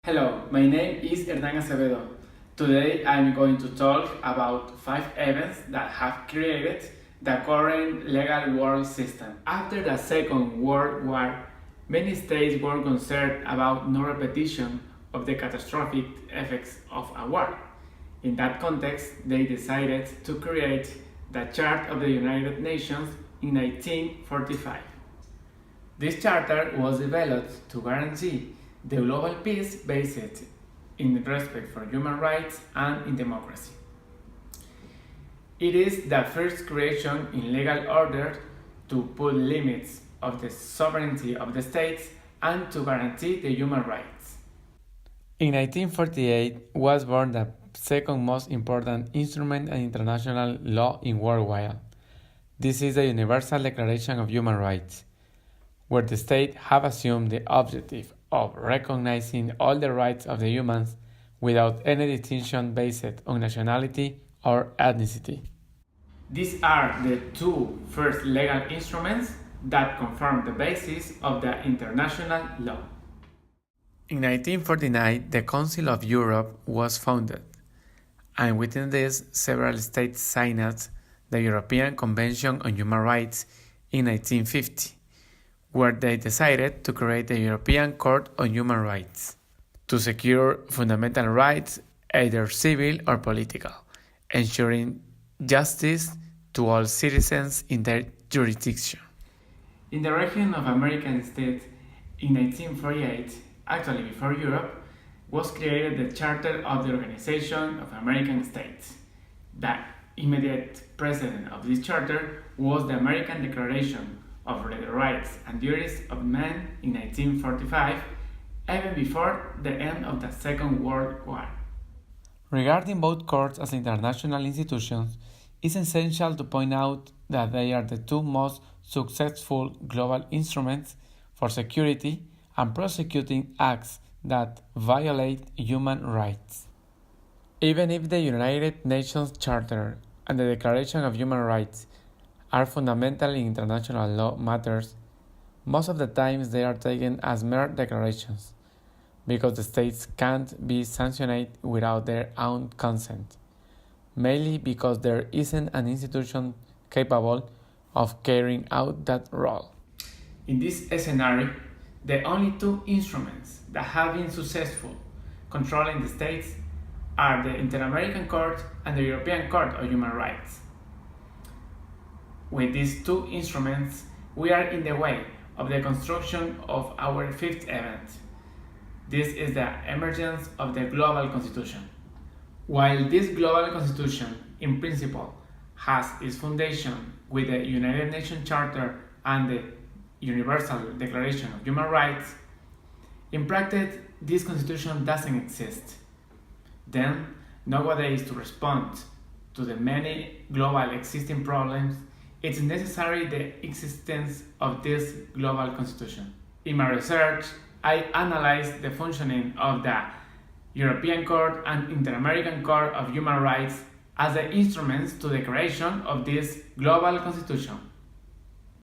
Hello, my name is Hernan Acevedo. Today I'm going to talk about 5 events that have created the current legal world system. After the Second World War, many states were concerned about no repetition of the catastrophic effects of a war. In that context, they decided to create the Charter of the United Nations in 1945. This charter was developed to guarantee the global peace based in respect for human rights and in democracy. It is the first creation in legal order to put limits of the sovereignty of the states and to guarantee the human rights. In 1948 was born the second most important instrument in international law in worldwide. This is the Universal Declaration of Human Rights, where the states have assumed the objective of recognizing all the rights of the humans without any distinction based on nationality or ethnicity. These are the two first legal instruments that confirm the basis of the international law. In 1949, the Council of Europe was founded, and within this, several states signed the European Convention on Human Rights in 1950. Where they decided to create the European Court on Human Rights to secure fundamental rights, either civil or political, ensuring justice to all citizens in their jurisdiction. In the region of American States in 1948, actually before Europe, was created the Charter of the Organization of American States. The immediate precedent of this charter was the American Declaration of the Rights and Duties of Man in 1945, even before the end of the Second World War. Regarding both courts as international institutions, it's essential to point out that they are the two most successful global instruments for security and prosecuting acts that violate human rights. Even if the United Nations Charter and the Declaration of Human Rights are fundamental in international law matters, most of the times they are taken as mere declarations, because the states can't be sanctioned without their own consent, mainly because there isn't an institution capable of carrying out that role. In this scenario, the only two instruments that have been successful controlling the states are the Inter-American Court and the European Court of Human Rights. With these two instruments, we are in the way of the construction of our fifth event. This is the emergence of the global constitution. While this global constitution, in principle, has its foundation with the United Nations Charter and the Universal Declaration of Human Rights, in practice, this constitution doesn't exist. Then, nowadays, to respond to the many global existing problems, it's necessary the existence of this global constitution. In my research, I analyzed the functioning of the European Court and Inter-American Court of Human Rights as the instruments to the creation of this global constitution.